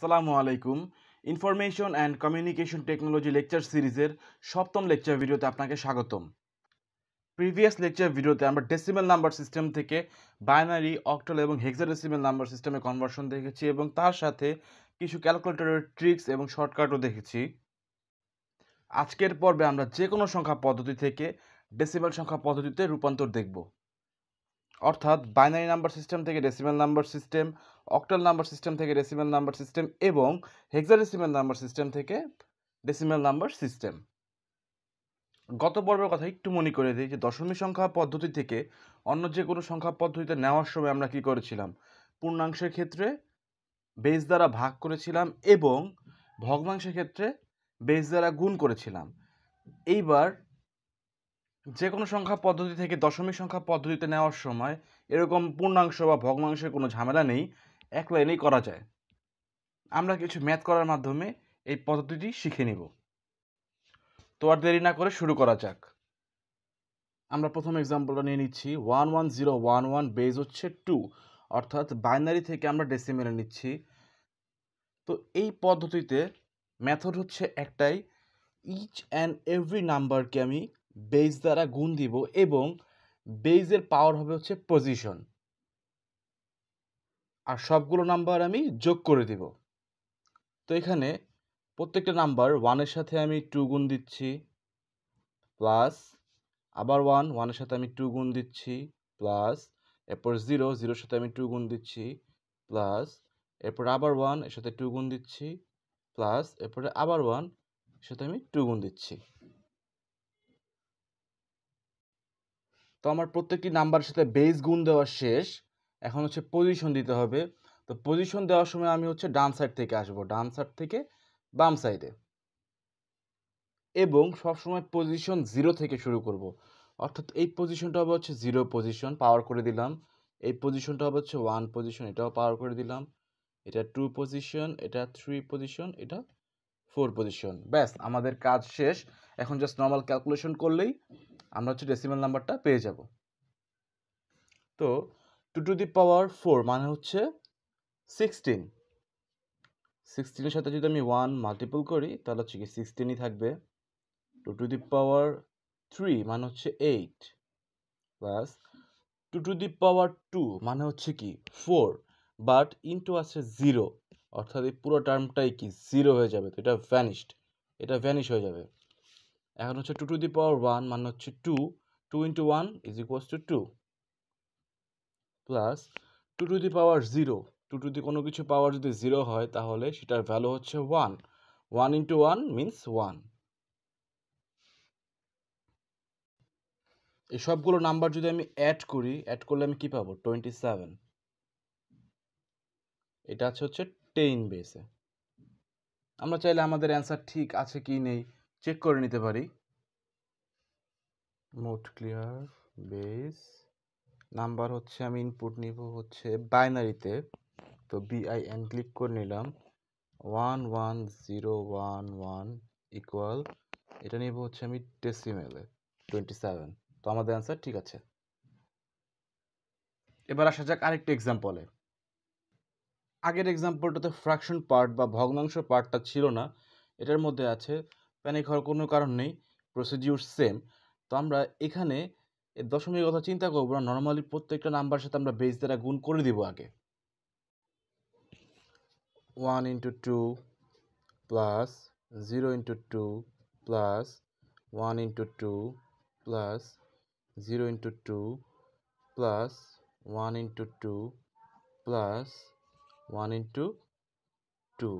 আসসালামু আলাইকুম। Information and communication technology lecture সিরিজের সপ্তম লেকচার ভিডিওতে আপনাকে স্বাগতম। প্রিভিয়াস লেকচার ভিডিওতে আমরা ডেসিমেল নাম্বার সিস্টেম থেকে বাইনারি, অক্টাল এবং হেক্সাডেসিমেল নাম্বার সিস্টেমে কনভার্সন দেখেছি এবং তার সাথে কিছু ক্যালকুলেটরের ট্রিক্স এবং শর্টকাটও দেখেছি। আজকের পর্বে আমরা যে কোনো সংখ্যা পদ্ধতি থেকে ডেসিমেল সংখ্যা পদ্ধতিতে রূপান্তর দেখব, অর্থাৎ বাইনারি নাম্বার সিস্টেম থেকে decimal number system, octal number system থেকে ডেসিমেল নাম্বার সিস্টেম এবং হেক্সাডেসিমেল নাম্বার সিস্টেম থেকে ডেসিমেল নাম্বার সিস্টেম। গত পর্বের কথা একটু মনে করে দিই যে দশমিক সংখ্যা পদ্ধতি থেকে অন্য যে কোনো সংখ্যা পদ্ধতিতে নেওয়ার সময় আমরা কি করেছিলাম, পূর্ণাংশের ক্ষেত্রে বেস দ্বারা ভাগ করেছিলাম এবং ভগ্নাংশের ক্ষেত্রে বেস দ্বারা গুণ করেছিলাম। এইবার যে কোনো সংখ্যা পদ্ধতি থেকে দশমিক সংখ্যা পদ্ধতিতে নেওয়ার সময় এরকম পূর্ণাংশ বা ভগ্নাংশের কোনো ঝামেলা নেই, এক লাইনেই করা যায়। আমরা কিছু ম্যাথ করার মাধ্যমে এই পদ্ধতিটি শিখে নিব। তো আর দেরি না করে শুরু করা যাক। আমরা প্রথম এক্সাম্পলটা নিয়ে নিচ্ছি। 11011 বেস হচ্ছে 2, অর্থাৎ বাইনারি থেকে আমরা ডেসিমেলে নিচ্ছি। তো এই পদ্ধতিতে মেথড হচ্ছে একটাই, ইচ অ্যান্ড এভরি নাম্বারকে আমি বেস দ্বারা গুণ দিব এবং বেসের পাওয়ার হবে হচ্ছে পজিশন, আর সবগুলো নাম্বার আমি যোগ করে দিব। তো এখানে প্রত্যেকটা নাম্বার 1-এর সাথে আমি 2 গুণ দিচ্ছি, প্লাস আবার 1-এর সাথে আমি 2 গুণ দিচ্ছি, প্লাস এরপর 0-এর সাথে আমি 2 গুণ দিচ্ছি, প্লাস এরপর আবার 1 এর সাথে 2 গুণ দিচ্ছি, প্লাস এরপরে আবার 1 এর সাথে আমি 2 গুণ দিচ্ছি। তো আমার প্রত্যেকটি নাম্বারের সাথে বেস গুণ দেওয়া শেষ। এখন হচ্ছে পজিশন দিতে হবে। তো পজিশন দেওয়ার সময় আমি হচ্ছে ডান সাইড থেকে আসবো, ডান সাইড থেকে বাম সাইডে, এবং সবসময় পজিশন 0 থেকে শুরু করব। অর্থাৎ এই পজিশনটা হবে হচ্ছে 0 পজিশন, পাওয়ার করে দিলাম। এই পজিশনটা হবে হচ্ছে 1 পজিশন, এটাও পাওয়ার করে দিলাম। এটা 2 পজিশন, এটা 3 পজিশন, এটা 4 পজিশন। ব্যাস, আমাদের কাজ শেষ। এখন জাস্ট নর্মাল ক্যালকুলেশন করলেই আমরা হচ্ছে ডেসিমেল নাম্বারটা পেয়ে যাব। তো 2 টু দি পাওয়ার 4 মানে হচ্ছে 16। 16-এর সাথে যদি আমি 1 মাল্টিপল করি তাহলে হচ্ছে কি 16ই থাকবে। 2 টু দি পাওয়ার 3 মানে হচ্ছে 8, প্লাস 2 টু দি পাওয়ার 2 মানে হচ্ছে কি 4, বাট ইনটু আছে 0, অর্থাৎ এই পুরো টার্মটাই কি 0 হয়ে যাবে। তো এটা ভ্যানিশড, এটা ভ্যানিশ হয়ে যাবে। এখন হচ্ছে 2 টু দি পাওয়ার 1 মানে হচ্ছে 2, 2 into 1 is equals to 2, plus 2 to the power 0, 2 to the কোনো কিছু পাওয়ার যদি 0 হয় তাহলে সেটার ভ্যালু হচ্ছে 1, 1 ইন্টু 1 মিনস 1। এই সবগুলো নাম্বার যদি আমি অ্যাড করি, অ্যাড করলে আমি কি পাবো, 27। এটা হচ্ছে 10 বেসে। আমরা চাইলে আমাদের অ্যান্সার ঠিক আছে কি নেই চেক করে নিতে পারি। মোট ক্লিয়ার বেস নাম্বার হচ্ছে আমি ইনপুট নিব হচ্ছে বাইনারিতে, তো BIN ক্লিক করে নিলাম। 11011 ইকুয়াল, এটা নিব হচ্ছে আমি ডেসিমেলে 27। তো আমাদের অ্যান্সার ঠিক আছে। এবার আসা যাক আরেকটা এক্সাম্পলে। আগের এক্সাম্পলটাতে ফ্র্যাকশন পার্ট বা ভগ্নাংশ পার্টটা ছিল না, এটার মধ্যে আছে। প্যানিক হওয়ার কোনো কারণ নেই, প্রসিডিউর সেম। তো আমরা এখানে দশমিক কথা চিন্তা করবো না, নর্মালি প্রত্যেকটা নাম্বারের সাথে আমরা বেস দ্বারা গুণ করে দিব আগে। 1 into 2 plus 0 into 2 plus 1 into 2 plus 0 into 2 plus 1 into 2 plus 1 into 2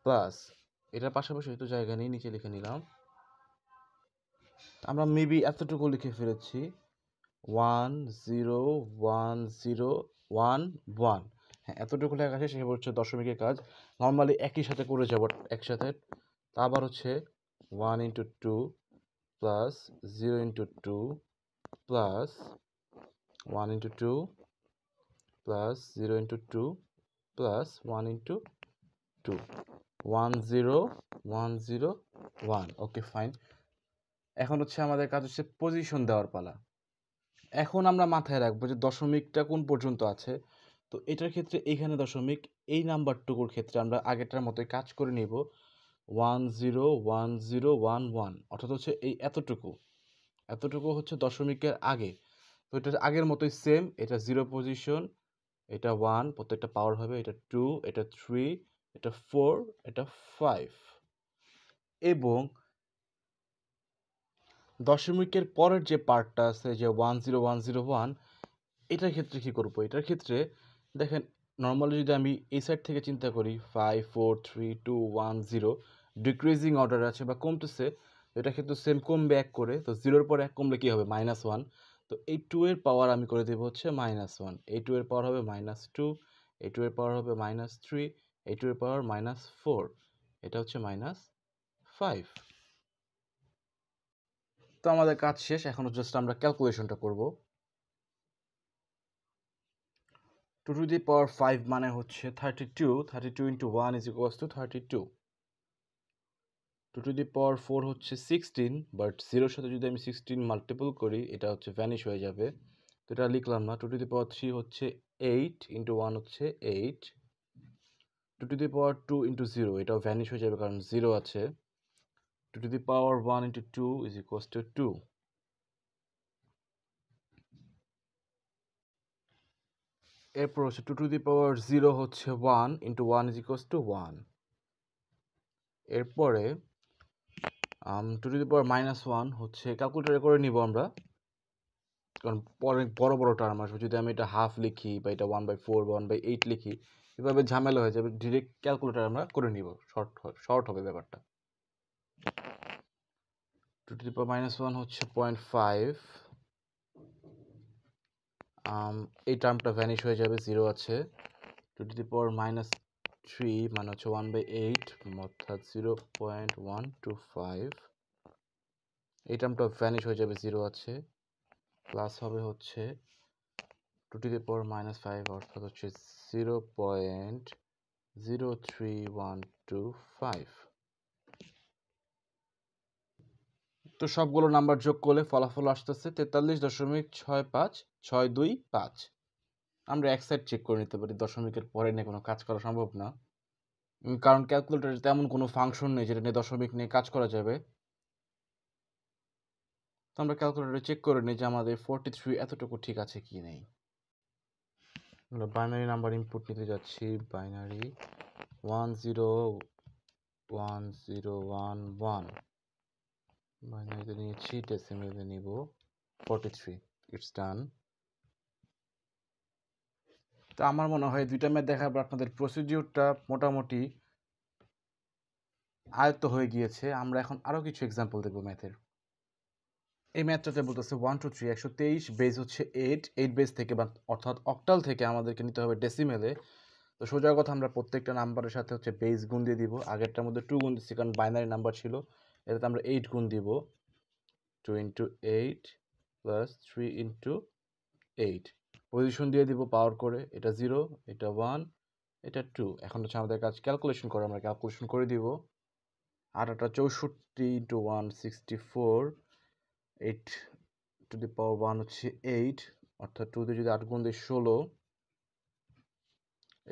plus, এটার পাশাপাশি একটু জায়গা নিয়ে নিচে লিখে নিলাম। আমরা মেবি এতটুকু লিখে ফেলেছি, 1 0 1 0 1 1। হ্যাঁ, এতটুকু লেখা আছে, সে হচ্ছে দশমিকের কাজ। নর্মালি একই সাথে করে যাব একসাথে। তা আবার হচ্ছে 1 into 2 plus 0 into 2 plus 1 into 2 plus 0 into 2 plus 1 into 2, 1 0 1 0 1। ওকে, ফাইন। এখন হচ্ছে আমাদের কাজ হচ্ছে পজিশন দেওয়ার পালা। এখন আমরা মাথায় রাখবো যে দশমিকটা কোন পর্যন্ত আছে। তো এটার ক্ষেত্রে এইখানে দশমিক, এই নাম্বারটুকুর ক্ষেত্রে আমরা আগেরটার মতোই কাজ করে নিব 101011, অর্থাৎ হচ্ছে এই এতটুকু হচ্ছে দশমিকের আগে। তো এটার আগের মতোই সেম, এটা 0 পজিশন, এটা 1, প্রত্যেকটা পাওয়ার হবে, এটা 2, এটা 3, এটা 4, এটা 5। এবং দশমিকের পরের যে পার্টটা আছে যে 10101, এটার ক্ষেত্রে কি করব? এটার ক্ষেত্রে দেখেন নর্মালি যদি আমি এই সাইড থেকে চিন্তা করি 5 4 3 2 1 0, ডিক্রিজিং অর্ডার আছে বা কমতেছে, এটা কিন্তু সেম কমবে 1 করে। তো 0-এর পর 1 কমলে কি হবে? -1। তো এই 2 এর পাওয়ার আমি করে দেব হচ্ছে -1, এই 2 এর পাওয়ার হবে -2, এই 2 এর পাওয়ার হবে -3, এই 2 এর পাওয়ার -4, এটা হচ্ছে -5। তো আমাদের কাজ শেষ, এখন জাস্ট আমরা ক্যালকুলেশনটা করব। 2 to the power 5 মানে হচ্ছে 32, 32 into 1 is equals to 32। 2 to the power 4 হচ্ছে 16, বাট 0-র সাথে যদি আমি 16 মাল্টিপল করি এটা হচ্ছে ভ্যানিশ হয়ে যাবে, তো এটা লিখলাম না। 2 to the power 3 হচ্ছে 8, into 1 হচ্ছে 8। 2 to the power 2 into 0, এটাও ভ্যানিশ হয়ে যাবে কারণ 0 আছে। 2 to the power 1 into 2 is equals to 2। এরপর হচ্ছে 2 to the power 0 হচ্ছে 1, into 1 is equals to 1। এরপরে 2 to the power -1 হচ্ছে, ক্যালকুলেটরে করে নিব আমরা, কারণ পরে বড় বড় টার্ম আসবে। যদি আমি এটা হাফ লিখি বা এটা 1/4 বা 1/8 লিখি, এভাবে ঝামেলা হয়ে যাবে। ডিরেক্ট ক্যালকুলেটর আমরা করে নিব, শর্ট হবে ব্যাপারটা। 2 to the power -1 হচ্ছে 0.5, এই টার্মটা ভ্যানিশ হয়ে যাবে, 0 আছে। 2 to the power -3 মানে হচ্ছে 1/8, অর্থাৎ 0.125, এই টার্মটা ভ্যানিশ হয়ে যাবে, 0 আছে। প্লাস হবে হচ্ছে 2 to the power -5, অর্থাৎ হচ্ছে 0.03125। তো সবগুলো নাম্বার যোগ করলে ফলাফল আসতেছে 43.65625। আমরা এক সাইড চেক করে নিতে পারি, দশমিকের পরে নিয়ে কোনো কাজ করা সম্ভব না, কারণ ক্যালকুলেটরে তেমন কোনো ফাংশন নেই যেটা নিয়ে দশমিক নিয়ে কাজ করা যাবে। তো আমরা ক্যালকুলেটরে চেক করে নিই যে আমাদের 43 এতটুকু ঠিক আছে কি নেই। আমরা বাইনারি নাম্বার ইনপুট নিতে যাচ্ছি, বাইনারি 101011, বাইনারিতে নিয়েছি, ডেসিমেলে নিব 43। ইটস ডান। তো আমার মনে হয় দুইটা ম্যাথ দেখার পর আপনাদের প্রসিডিউরটা মোটামুটি আয়ত্ত হয়ে গিয়েছে। আমরা এখন আরও কিছু এক্সাম্পল দেখব ম্যাথের। এই ম্যাথটাতে বলতেছে 1 2 3 123, বেস হচ্ছে 8 বেস থেকে বা অর্থাৎ অক্টাল থেকে আমাদেরকে নিতে হবে ডেসিমেলে। তো সোজা কথা, আমরা প্রত্যেকটা নাম্বারের সাথে হচ্ছে বেস গুণ দিয়ে দিব। আগেরটার মধ্যে 2 গুণ দিচ্ছি কারণ বাইনারি নাম্বার ছিল, এটাতে আমরা 8 গুণ দিব। 2 into 8 প্লাস 3 into 8, পজিশন দিয়ে দিব পাওয়ার করে, এটা 0, এটা 1, এটা 2। এখন হচ্ছে আমাদের কাজ ক্যালকুলেশন করে, আমরা ক্যালকুলেশন করে দিব। 8 64 into 1 64, 8 to the power 1 হচ্ছে 8, অর্থাৎ 2 দিয়ে যদি 8 গুণ দিই 16,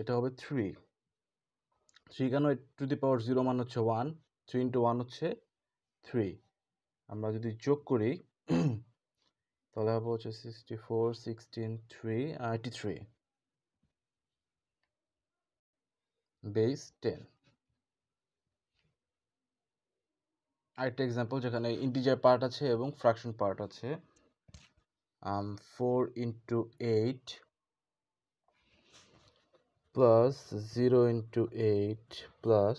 এটা হবে 3। 3 কেন? 8 to the power 0 মান হচ্ছে 1, 3 into 1 হচ্ছে 3। আমরা যদি যোগ করি তাহলে হবে হচ্ছে 64 16 3 83, বেস 10। আরেকটা এক্সাম্পল যেখানে ইন্টিজার পার্ট আছে এবং ফ্র্যাকশন পার্ট আছে। 4 into 8 plus 0 into 8 plus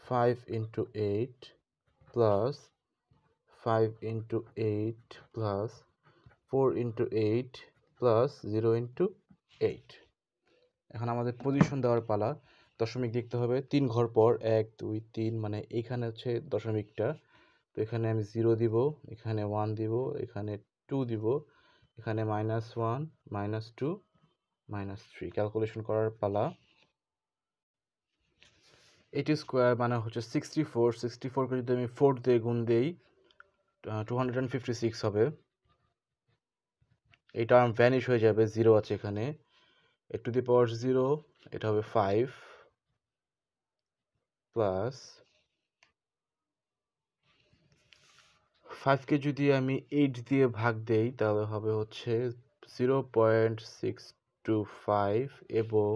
5 into 8 plus 5 into 8 plus 4 into 8 plus 0 into 8। এখন আমাদের পজিশন দেওয়ার পালা। দশমিক দেখতে হবে 3 ঘর পর, 1 2 3, মানে এইখানে হচ্ছে দশমিকটা। তো এখানে আমি 0 দিব, এখানে 1 দিব, এখানে 2 দিব, এখানে -1 -2 -3। ক্যালকুলেশন করার পালা। 80 স্কোয়ার মানে হচ্ছে 64, 64কে যদি আমি 4 দিয়ে গুণ দেই 256 হবে। এই টার্ম ভ্যানিশ হয়ে যাবে, 0 আছে এখানে। 8 to the power 0 এটা হবে 5 প্লাস 5 কে যদি আমি 8 দিয়ে ভাগ দেই তাহলে হবে হচ্ছে 0.625 এবং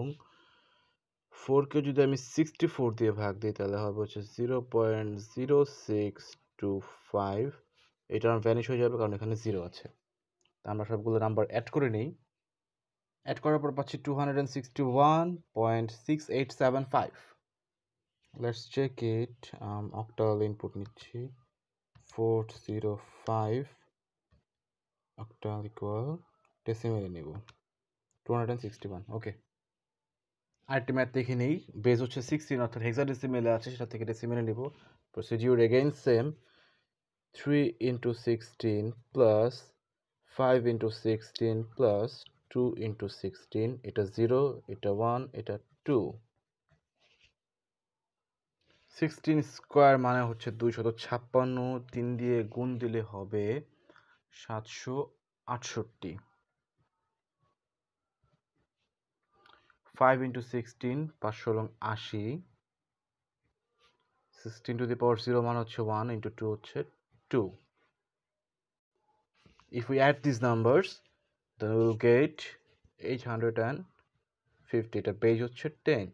4 কে যদি আমি 64 দিয়ে ভাগ দিই তাহলে হবে হচ্ছে 0.0625 এটা আমার ভ্যানিশ হয়ে যাবে কারণ এখানে 0 আছে। আমরা সবগুলো নাম্বার অ্যাড করে নেই। অ্যাড করার পর পাচ্ছি 261.6875। Let's check it. Octal input নিচ্ছি 405 অক্টাল ইকুয়াল ডেসিমেলে নেব 261। ওকে, আরেকটি ম্যাথ দেখে নেই। বেস হচ্ছে 16 অর্থাৎ হেক্সাডেসিমেলে আছে, সেটা থেকে ডেসিমেলে নেব। Procedure again same, 3 into 16 plus 5 into 16 plus 2 into 16, এটা 0, এটা 1, এটা 2। 16 স্কোয়ার মানে হচ্ছে 256, 3 দিয়ে গুণ দিলে হবে 768। 5 into 16 580, 16 to the power 0 মানে হচ্ছে 1, into 2 হচ্ছে 2। If we add these numbers then we will get 850, এটা base হচ্ছে 10।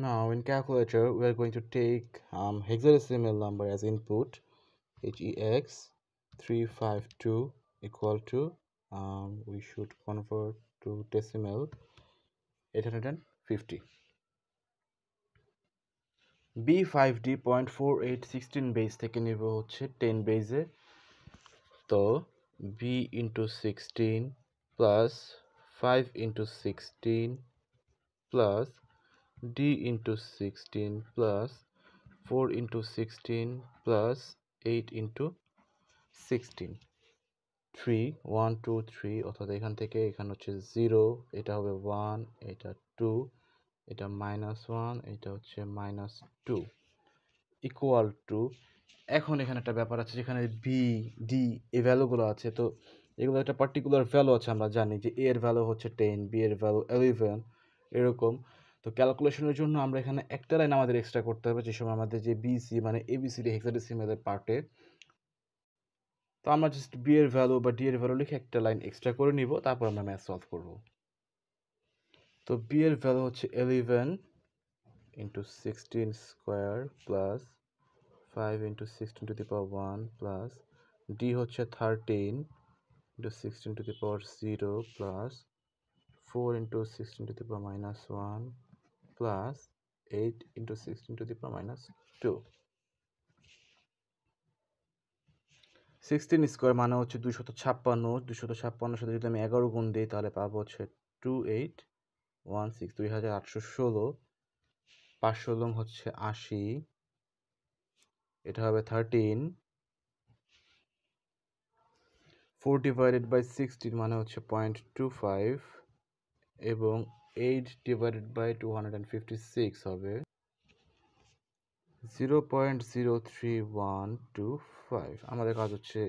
Now in calculator we are going to take hexadecimal number as input, HEX 352 equal to we should convert to decimal 850। B5D 0.4816 base থেকে নিব হচ্ছে 10 বেজে, তো B into 16 plus 5 into 16 plus D into 16 plus 4 into 16 plus 8 into 16, 3 1 2 3, অর্থাৎ এখান থেকে এখানে হচ্ছে 0, এটা হবে 1, এটা 2, এটা -1, এটা হচ্ছে -2 ইকুয়াল টু। এখন এখানে একটা ব্যাপার আছে, যেখানে বি ডি এই ভ্যালুগুলো আছে, তো এগুলো একটা পার্টিকুলার ভ্যালু আছে। আমরা জানি যে এ এর ভ্যালু হচ্ছে 10, বি এর ভ্যালু 11 এরকম। তো ক্যালকুলেশনের জন্য আমরা এখানে একটা লাইন আমাদের এক্সট্রা করতে হবে, যে সময় আমাদের যে বিসি মানে এবিসিডি হেক্সাডেসিমেলের পার্টে, তো আমরা জাস্ট বি এর ভ্যালু বা ডি এর ভ্যালু লিখে একটা লাইন এক্সট্রা করে নিব, তারপর আমরা ম্যাথ সলভ করব। তো বি এর ভ্যালু হচ্ছে 11 into 16 square plus 5 into 16 to the power 1 plus D হচ্ছে 13 into 16 to the power 0 plus 4 into 16 to the power -1 plus 8 into 16 to the power -2। 16 square মানে হচ্ছে 256, 256 সাথে যদি আমি 11 গুণ দিই তাহলে পাবো হচ্ছে 2816, 2816, 516 হচ্ছে 80, এটা হবে 13, 4 divided by 16 মানে হচ্ছে 0.25 এবং 8 divided by 256 হবে 0.03125। আমাদের কাজ হচ্ছে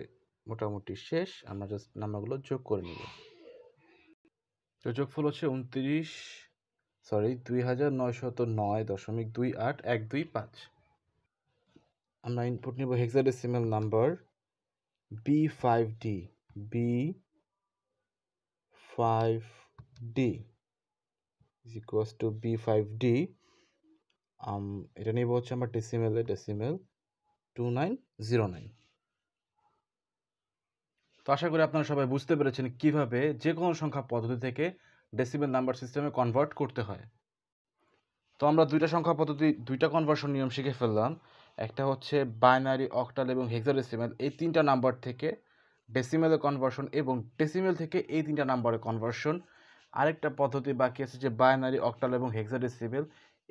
মোটামুটি শেষ, আমরা জাস্ট নাম্বারগুলো যোগ করে নিব। তো যোগফল হচ্ছে 2909.28125। আমরা ইনপুট নিব hexadecimal number B5D, B5D is equals to B5D, এটা নিব হচ্ছে আমরা ডেসিমেলে, ডেসিমেল 2909। তো আশা করি আপনারা সবাই বুঝতে পেরেছেন কিভাবে যে কোনো সংখ্যা পদ্ধতি থেকে ডেসিমেল নাম্বার সিস্টেমে কনভার্ট করতে হয়। তো আমরা দুইটা সংখ্যা পদ্ধতি, দুইটা কনভার্সন নিয়ম শিখে ফেললাম। একটা হচ্ছে বাইনারি, অক্টাল এবং হেক্সাডেসিমেল, এই তিনটা নাম্বার থেকে ডেসিমেলে কনভার্সন এবং ডেসিমেল থেকে এই তিনটা নাম্বারে কনভার্সন। আরেকটা পদ্ধতি বাকি আছে যে বাইনারি, অক্টাল এবং হেক্সাডেসিমেল,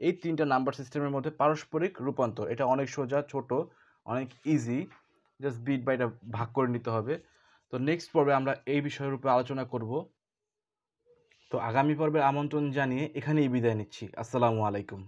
এই তিনটা নাম্বার সিস্টেমের মধ্যে পারস্পরিক রূপান্তর। এটা অনেক সোজা, ছোট, অনেক ইজি, জাস্ট বিট বাই এটা ভাগ করে নিতে হবে। তো নেক্সট পর্বে আমরা এই বিষয়ের উপরে আলোচনা করব। তো আগামী পর্বে আমন্ত্রণ জানিয়ে এখানেই বিদায় নিচ্ছি। আসসালামু আলাইকুম।